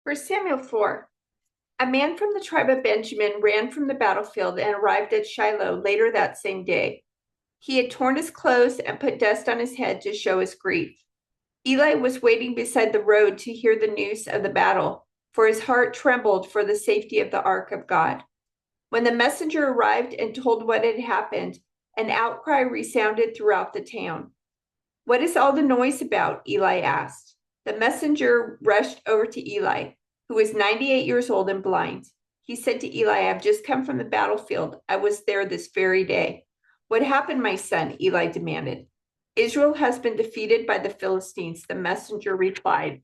1 Samuel 4. A man from the tribe of Benjamin ran from the battlefield and arrived at Shiloh later that same day. He had torn his clothes and put dust on his head to show his grief. Eli was waiting beside the road to hear the news of the battle, for his heart trembled for the safety of the ark of God. When the messenger arrived and told what had happened, an outcry resounded throughout the town. "What is all the noise about?" Eli asked. The messenger rushed over to Eli, who was 98 years old and blind. He said to Eli, "I have just come from the battlefield. I was there this very day." "What happened, my son?" Eli demanded. "Israel has been defeated by the Philistines," the messenger replied.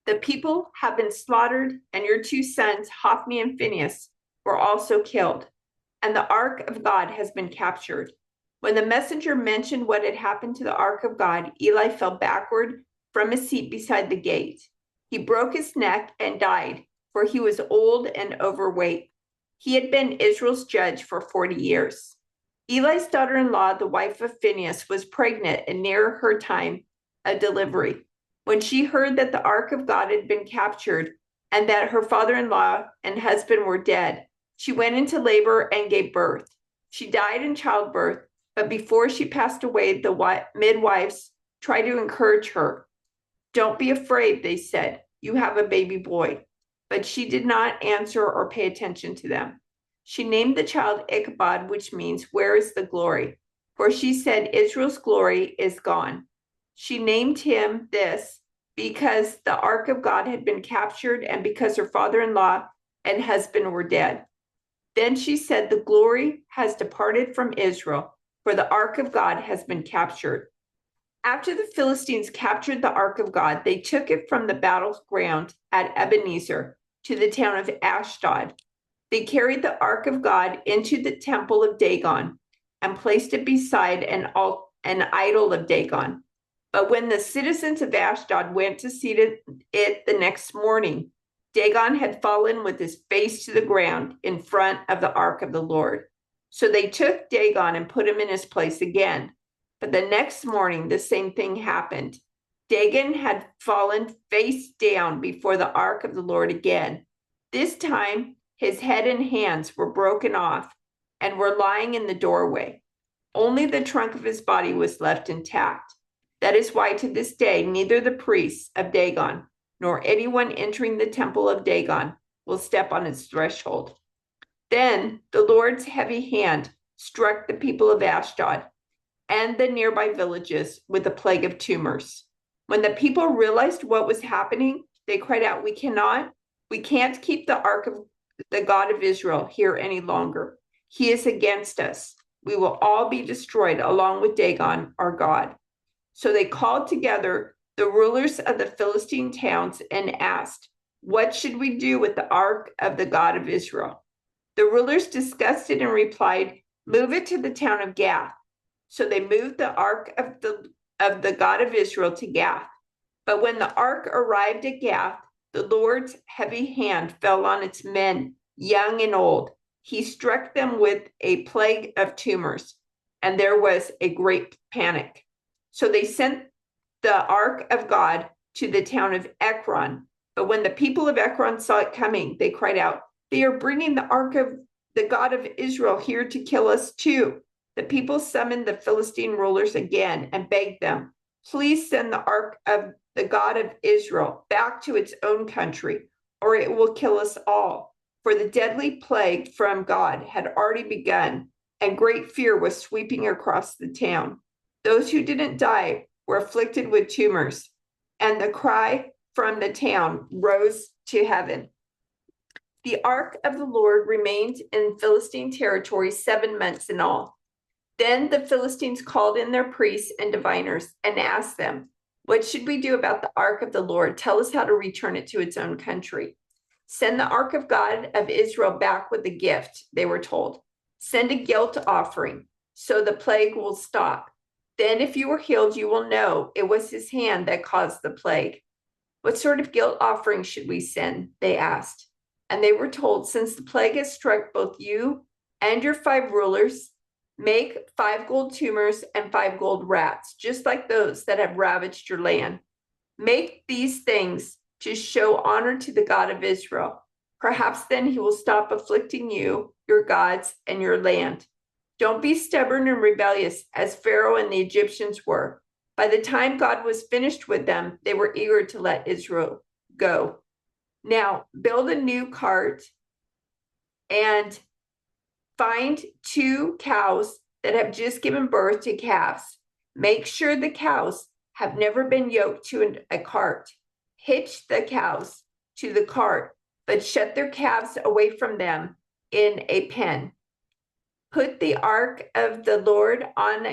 "The people have been slaughtered, and your two sons, Hophni and Phinehas, were also killed, and the ark of God has been captured." When the messenger mentioned what had happened to the ark of God, Eli fell backward from his seat beside the gate. He broke his neck and died, for he was old and overweight. He had been Israel's judge for 40 years. Eli's daughter-in-law, the wife of Phinehas, was pregnant and near her time of delivery. When she heard that the ark of God had been captured and that her father-in-law and husband were dead, she went into labor and gave birth. She died in childbirth, but before she passed away, the midwives tried to encourage her. "Don't be afraid," they said. "You have a baby boy." But she did not answer or pay attention to them. She named the child Ichabod, which means, "Where is the glory?" For she said, "Israel's glory is gone." She named him this because the ark of God had been captured and because her father-in-law and husband were dead. Then she said, "The glory has departed from Israel, for the ark of God has been captured." After the Philistines captured the ark of God, they took it from the battleground at Ebenezer to the town of Ashdod. They carried the ark of God into the temple of Dagon and placed it beside an idol of Dagon. But when the citizens of Ashdod went to see it the next morning, Dagon had fallen with his face to the ground in front of the ark of the Lord. So they took Dagon and put him in his place again. But the next morning, the same thing happened. Dagon had fallen face down before the ark of the Lord again. This time, his head and hands were broken off and were lying in the doorway. Only the trunk of his body was left intact. That is why to this day, neither the priests of Dagon nor anyone entering the temple of Dagon will step on its threshold. Then the Lord's heavy hand struck the people of Ashdod and the nearby villages with a plague of tumors. When the people realized what was happening, they cried out, we can't keep the ark of the God of Israel here any longer. He is against us. We will all be destroyed along with Dagon, our God." So they called together the rulers of the Philistine towns and asked, "What should we do with the ark of the God of Israel?" The rulers discussed it and replied, "Move it to the town of Gath." So they moved the ark of the God of Israel to Gath. But when the ark arrived at Gath, the Lord's heavy hand fell on its men, young and old. He struck them with a plague of tumors, and there was a great panic. So they sent the ark of God to the town of Ekron. But when the people of Ekron saw it coming, they cried out, "They are bringing the ark of the God of Israel here to kill us too." The people summoned the Philistine rulers again and begged them, "Please send the ark of the God of Israel back to its own country, or it will kill us all." For the deadly plague from God had already begun, and great fear was sweeping across the town. Those who didn't die were afflicted with tumors, and the cry from the town rose to heaven. The ark of the Lord remained in Philistine territory 7 months in all. Then the Philistines called in their priests and diviners and asked them, "What should we do about the ark of the Lord? Tell us how to return it to its own country." "Send the ark of God of Israel back with a gift," they were told. "Send a guilt offering, so the plague will stop. Then if you were healed, you will know it was his hand that caused the plague." "What sort of guilt offering should we send?" they asked. And they were told, "Since the plague has struck both you and your 5 rulers, make 5 gold tumors and 5 gold rats, just like those that have ravaged your land. Make these things to show honor to the God of Israel. Perhaps then he will stop afflicting you, your gods, and your land. Don't be stubborn and rebellious as Pharaoh and the Egyptians were. By the time God was finished with them, they were eager to let Israel go. Now, build a new cart and find 2 cows that have just given birth to calves. Make sure the cows have never been yoked to a cart. Hitch the cows to the cart, but shut their calves away from them in a pen. Put the ark of the Lord on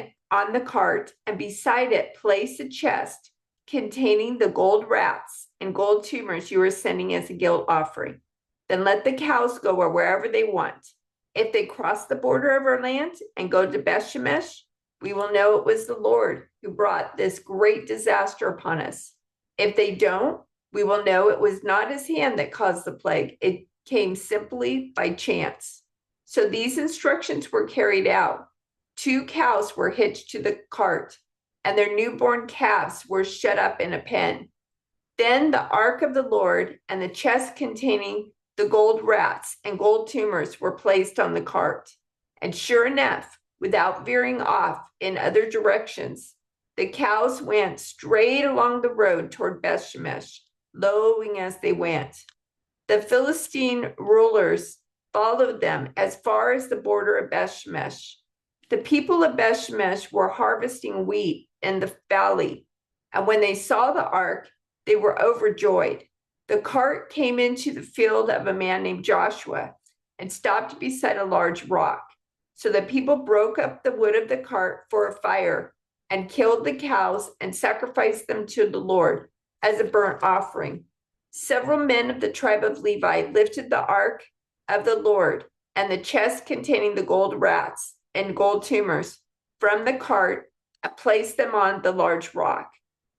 the cart, and beside it place a chest containing the gold rats and gold tumors you are sending as a guilt offering. Then let the cows go wherever they want. If they cross the border of our land and go to Beth-Shemesh, we will know it was the Lord who brought this great disaster upon us. If they don't, we will know it was not his hand that caused the plague. It came simply by chance. So these instructions were carried out. 2 cows were hitched to the cart, and their newborn calves were shut up in a pen. Then the ark of the Lord and the chest containing the gold rats and gold tumors were placed on the cart. And sure enough, without veering off in other directions, the cows went straight along the road toward Beth-Shemesh, lowing as they went. The Philistine rulers followed them as far as the border of Beth-Shemesh. The people of Beth-Shemesh were harvesting wheat in the valley, and when they saw the ark, they were overjoyed. The cart came into the field of a man named Joshua and stopped beside a large rock. So the people broke up the wood of the cart for a fire and killed the cows and sacrificed them to the Lord as a burnt offering. Several men of the tribe of Levi lifted the ark of the Lord and the chest containing the gold rats and gold tumors from the cart and placed them on the large rock.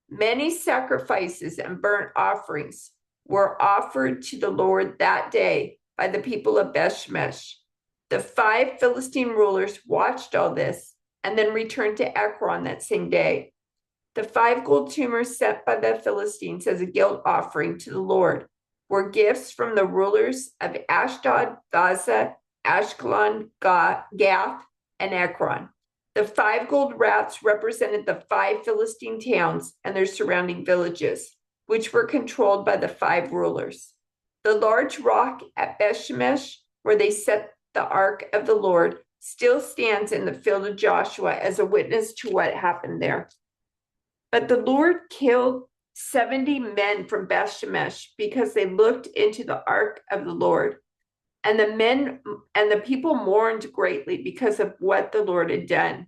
Many sacrifices and burnt offerings were offered to the Lord that day by the people of Beth-Shemesh. The 5 Philistine rulers watched all this and then returned to Ekron that same day. The 5 gold tumors sent by the Philistines as a guilt offering to the Lord were gifts from the rulers of Ashdod, Gaza, Ashkelon, Gath, and Ekron. The 5 gold rats represented the 5 Philistine towns and their surrounding villages, which were controlled by the 5 rulers. The large rock at Beth-Shemesh, where they set the ark of the Lord, still stands in the field of Joshua as a witness to what happened there. But the Lord killed 70 men from Beth-Shemesh because they looked into the ark of the Lord. And the men and the people mourned greatly because of what the Lord had done.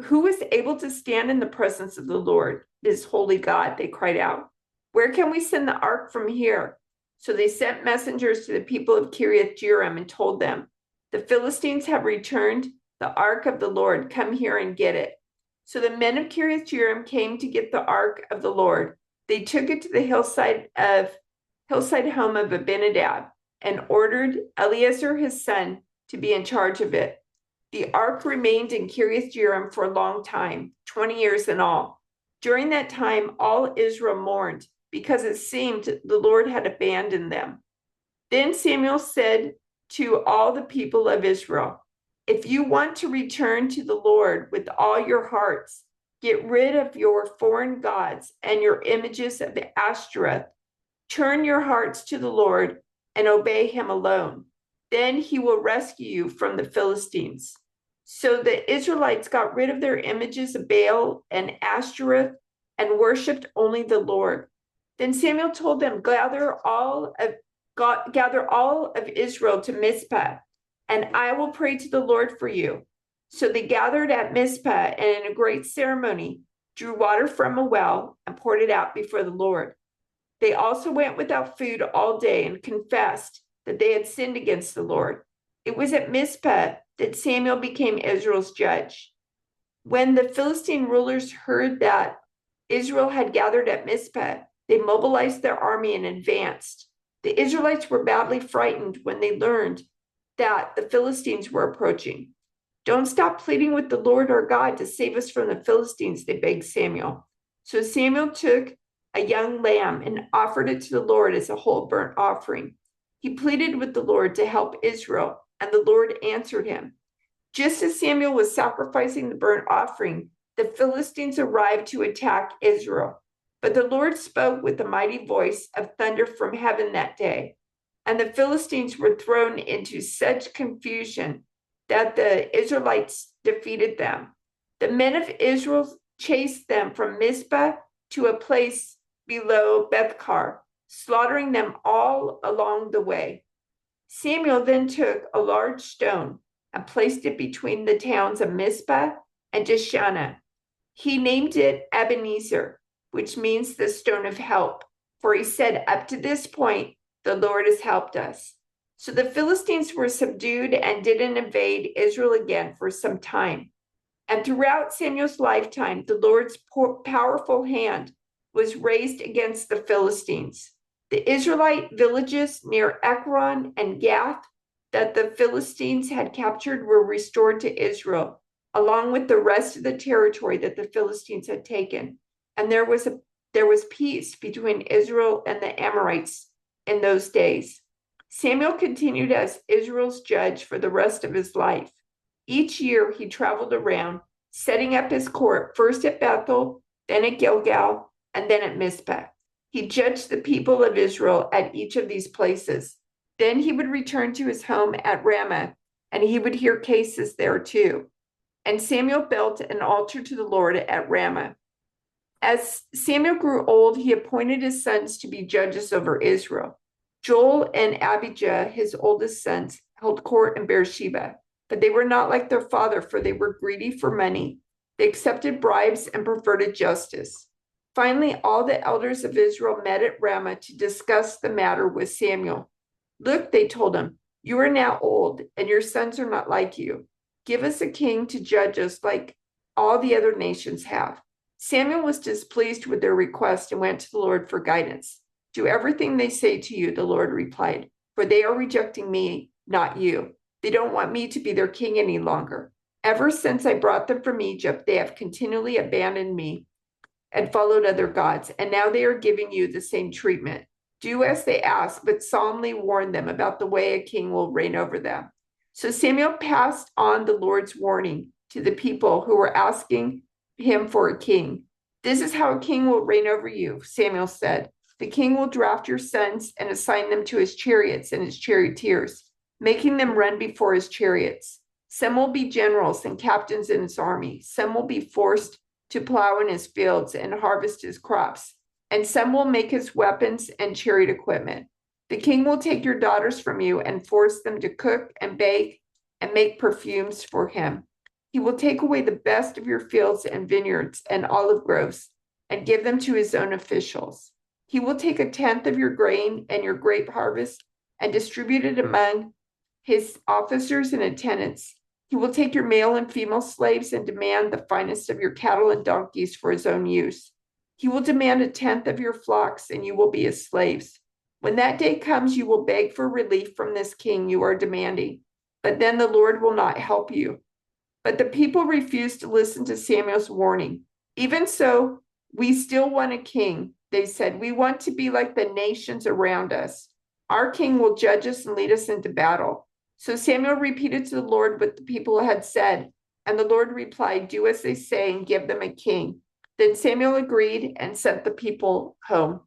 Who is able to stand in the presence of the Lord, this holy God? They cried out. Where can we send the ark from here? So they sent messengers to the people of Kiriath-Jearim and told them, the Philistines have returned the ark of the Lord. Come here and get it. So the men of Kiriath-Jearim came to get the ark of the Lord. They took it to the hillside home of Abinadab and ordered Eleazar his son to be in charge of it. The ark remained in Kiriath-Jearim for a long time, 20 years in all. During that time, all Israel mourned because it seemed the Lord had abandoned them. Then Samuel said to all the people of Israel, if you want to return to the Lord with all your hearts, get rid of your foreign gods and your images of Ashtoreth. Turn your hearts to the Lord and obey him alone. Then he will rescue you from the Philistines. So the Israelites got rid of their images of Baal and Ashtoreth and worshipped only the Lord. Then Samuel told them, gather all of Israel to Mizpah, and I will pray to the Lord for you. So they gathered at Mizpah and in a great ceremony drew water from a well and poured it out before the Lord. They also went without food all day and confessed that they had sinned against the Lord. It was at Mizpah that Samuel became Israel's judge. When the Philistine rulers heard that Israel had gathered at Mizpah, they mobilized their army and advanced. The Israelites were badly frightened when they learned that the Philistines were approaching. Don't stop pleading with the Lord our God to save us from the Philistines, they begged Samuel. So Samuel took a young lamb, and offered it to the Lord as a whole burnt offering. He pleaded with the Lord to help Israel, and the Lord answered him. Just as Samuel was sacrificing the burnt offering, the Philistines arrived to attack Israel. But the Lord spoke with a mighty voice of thunder from heaven that day, and the Philistines were thrown into such confusion that the Israelites defeated them. The men of Israel chased them from Mizpah to a place below Bethkar, slaughtering them all along the way. Samuel then took a large stone and placed it between the towns of Mizpah and Jeshanah. He named it Ebenezer, which means the stone of help, for he said, up to this point, the Lord has helped us. So the Philistines were subdued and didn't invade Israel again for some time. And throughout Samuel's lifetime, the Lord's powerful hand was raised against the Philistines. The Israelite villages near Ekron and Gath that the Philistines had captured were restored to Israel, along with the rest of the territory that the Philistines had taken. And there was peace between Israel and the Amorites in those days. Samuel continued as Israel's judge for the rest of his life. Each year he traveled around, setting up his court first at Bethel, then at Gilgal, and then at Mizpah. He judged the people of Israel at each of these places. Then he would return to his home at Ramah, and he would hear cases there too. And Samuel built an altar to the Lord at Ramah. As Samuel grew old, he appointed his sons to be judges over Israel. Joel and Abijah, his oldest sons, held court in Beersheba, but they were not like their father, for they were greedy for money. They accepted bribes and perverted justice. Finally, all the elders of Israel met at Ramah to discuss the matter with Samuel. Look, they told him, you are now old, and your sons are not like you. Give us a king to judge us like all the other nations have. Samuel was displeased with their request and went to the Lord for guidance. Do everything they say to you, the Lord replied, for they are rejecting me, not you. They don't want me to be their king any longer. Ever since I brought them from Egypt, they have continually abandoned me and followed other gods, and now they are giving you the same treatment. Do as they ask, but solemnly warn them about the way a king will reign over them. So Samuel passed on the Lord's warning to the people who were asking him for a king. This is how a king will reign over you, Samuel said. The king will draft your sons and assign them to his chariots and his charioteers, making them run before his chariots. Some will be generals and captains in his army. Some will be forced to plow in his fields and harvest his crops, and some will make his weapons and chariot equipment. The king will take your daughters from you and force them to cook and bake and make perfumes for him. He will take away the best of your fields and vineyards and olive groves and give them to his own officials. He will take a tenth of your grain and your grape harvest and distribute it among his officers and attendants. He will take your male and female slaves and demand the finest of your cattle and donkeys for his own use. He will demand a tenth of your flocks, and you will be his slaves. When that day comes, you will beg for relief from this king you are demanding, but then the Lord will not help you. But the people refused to listen to Samuel's warning. Even so, we still want a king, they said. We want to be like the nations around us. Our king will judge us and lead us into battle. So Samuel repeated to the Lord what the people had said, and the Lord replied, do as they say and give them a king. Then Samuel agreed and sent the people home.